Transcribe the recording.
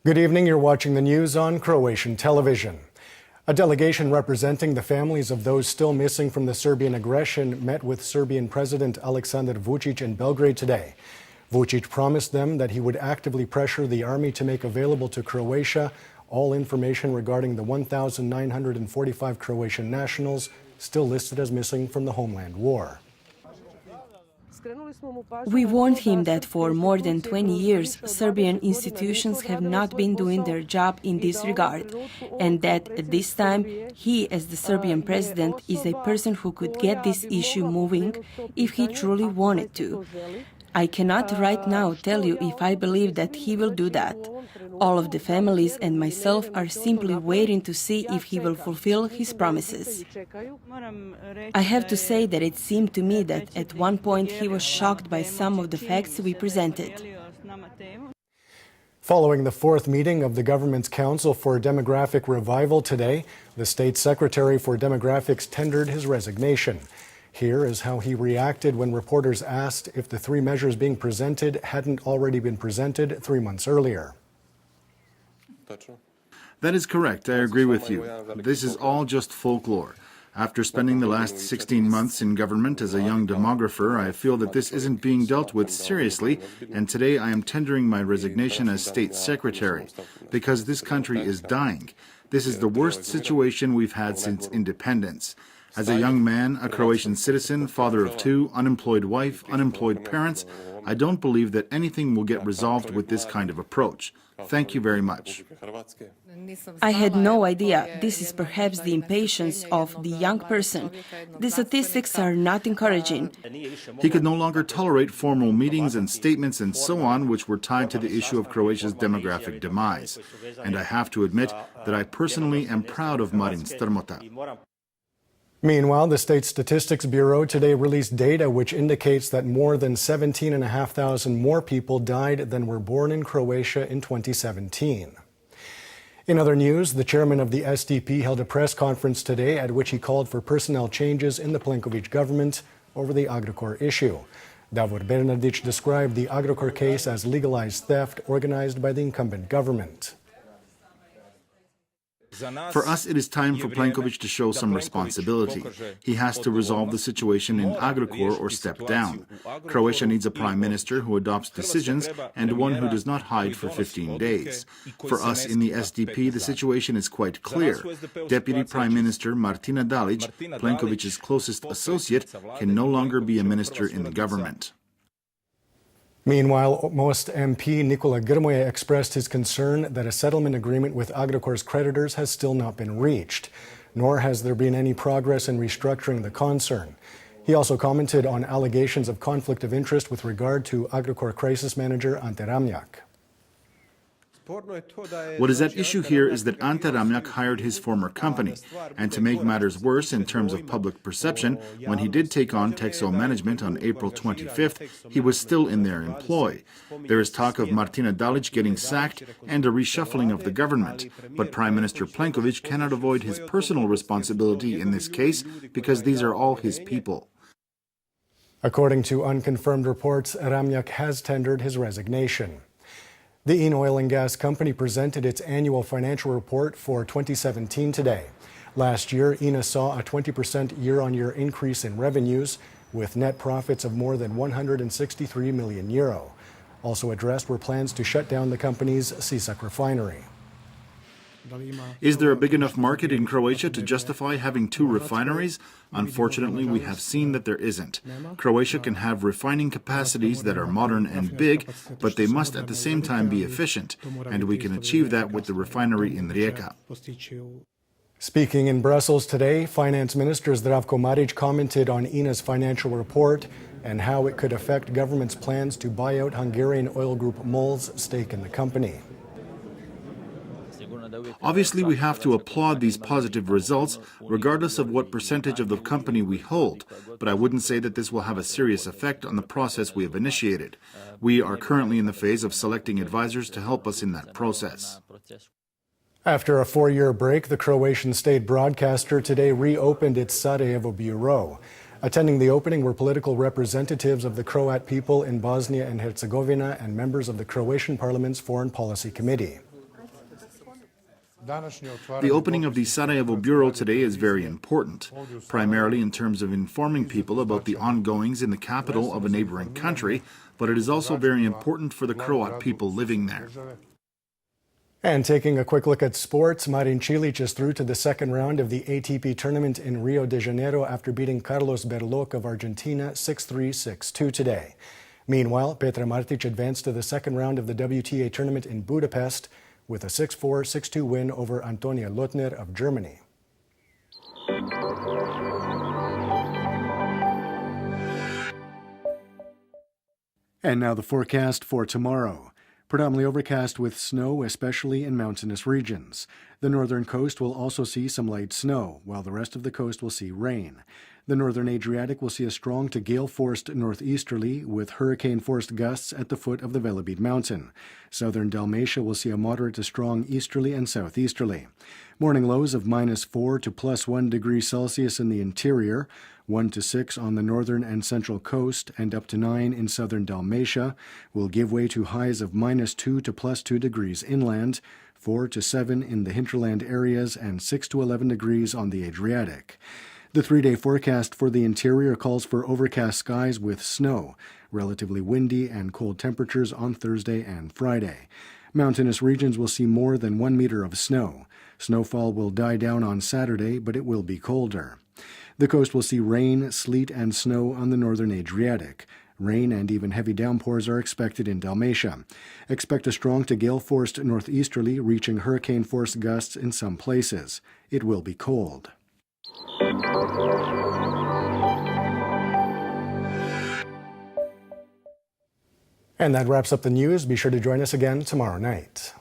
Good evening, you're watching the news on Croatian television. A delegation representing the families of those still missing from the Serbian aggression met with Serbian President Aleksandar Vučić in Belgrade today. Vučić promised them that he would actively pressure the army to make available to Croatia all information regarding the 1,945 Croatian nationals still listed as missing from the homeland war. We warned him that for more than 20 years, Serbian institutions have not been doing their job in this regard, and that at this time, he, as the Serbian president, is a person who could get this issue moving if he truly wanted to. I cannot right now tell you if I believe that he will do that. All of the families and myself are simply waiting to see if he will fulfill his promises. I have to say that it seemed to me that at one point he was shocked by some of the facts we presented. Following the fourth meeting of the government's Council for Demographic Revival today, the State Secretary for Demographics tendered his resignation. Here is how he reacted when reporters asked if the three measures being presented hadn't already been presented 3 months earlier. That is correct. I agree with you. This is all just folklore. After spending the last 16 months in government as a young demographer, I feel that this isn't being dealt with seriously, and today I am tendering my resignation as State Secretary, because this country is dying. This is the worst situation we've had since independence. As a young man, a Croatian citizen, father of two, unemployed wife, unemployed parents, I don't believe that anything will get resolved with this kind of approach. Thank you very much. I had no idea. This is perhaps the impatience of the young person. The statistics are not encouraging. He could no longer tolerate formal meetings and statements and so on, which were tied to the issue of Croatia's demographic demise. And I have to admit that I personally am proud of Marin Strmota. Meanwhile, the State Statistics Bureau today released data which indicates that more than 17,500 more people died than were born in Croatia in 2017. In other news, the chairman of the SDP held a press conference today at which he called for personnel changes in the Plenković government over the Agrokor issue. Davor Bernardić described the Agrokor case as legalized theft organized by the incumbent government. For us, it is time for Plenković to show some responsibility. He has to resolve the situation in Agrokor or step down. Croatia needs a prime minister who adopts decisions and one who does not hide for 15 days. For us in the SDP, the situation is quite clear. Deputy Prime Minister Martina Dalić, Plenković's closest associate, can no longer be a minister in the government. Meanwhile, Most MP Nikola Grmoja expressed his concern that a settlement agreement with Agrokor's creditors has still not been reached, nor has there been any progress in restructuring the concern. He also commented on allegations of conflict of interest with regard to Agrokor crisis manager Ante Ramljak. What is at issue here is that Ante Ramljak hired his former company, and to make matters worse in terms of public perception, when he did take on Texo management on April 25th, he was still in their employ. There is talk of Martina Dalić getting sacked and a reshuffling of the government, but Prime Minister Plenković cannot avoid his personal responsibility in this case because these are all his people. According to unconfirmed reports, Ramljak has tendered his resignation. The ENOS oil and gas company presented its annual financial report for 2017 today. Last year, ENOS saw a 20% year-on-year increase in revenues, with net profits of more than €163 million. Also addressed were plans to shut down the company's Sisak refinery. Is there a big enough market in Croatia to justify having two refineries? Unfortunately, we have seen that there isn't. Croatia can have refining capacities that are modern and big, but they must at the same time be efficient, and we can achieve that with the refinery in Rijeka. Speaking in Brussels today, Finance Minister Zdravko Marić commented on ENOS' financial report and how it could affect government's plans to buy out Hungarian oil group MOL's stake in the company. Obviously, we have to applaud these positive results, regardless of what percentage of the company we hold, but I wouldn't say that this will have a serious effect on the process we have initiated. We are currently in the phase of selecting advisors to help us in that process. After a 4-year break, the Croatian state broadcaster today reopened its Sarajevo bureau. Attending the opening were political representatives of the Croat people in Bosnia and Herzegovina and members of the Croatian Parliament's Foreign Policy Committee. The opening of the Sarajevo Bureau today is very important, primarily in terms of informing people about the ongoings in the capital of a neighboring country, but it is also very important for the Croat people living there. And taking a quick look at sports, Marin Cilic is through to the second round of the ATP tournament in Rio de Janeiro after beating Carlos Berlocq of Argentina 6-3, 6-2 today. Meanwhile, Petra Martic advanced to the second round of the WTA tournament in Budapest with a 6-4, 6-2 win over Antonia Lotner of Germany. And now the forecast for tomorrow. Predominantly overcast with snow, especially in mountainous regions. The northern coast will also see some light snow, while the rest of the coast will see rain. The northern Adriatic will see a strong to gale-forced northeasterly with hurricane-forced gusts at the foot of the Velebit mountain. Southern Dalmatia will see a moderate to strong easterly and southeasterly. Morning lows of -4 to +1 degrees Celsius in the interior, 1 to 6 on the northern and central coast, and up to 9 in southern Dalmatia, will give way to highs of -2 to +2 degrees inland, 4 to 7 in the hinterland areas, and 6 to 11 degrees on the Adriatic. The 3-day forecast for the interior calls for overcast skies with snow, relatively windy and cold temperatures on Thursday and Friday. Mountainous regions will see more than 1 meter of snow. Snowfall will die down on Saturday, but it will be colder. The coast will see rain, sleet, and snow on the northern Adriatic. Rain and even heavy downpours are expected in Dalmatia. Expect a strong to gale-forced northeasterly reaching hurricane-force gusts in some places. It will be cold. And that wraps up the news. Be sure to join us again tomorrow night.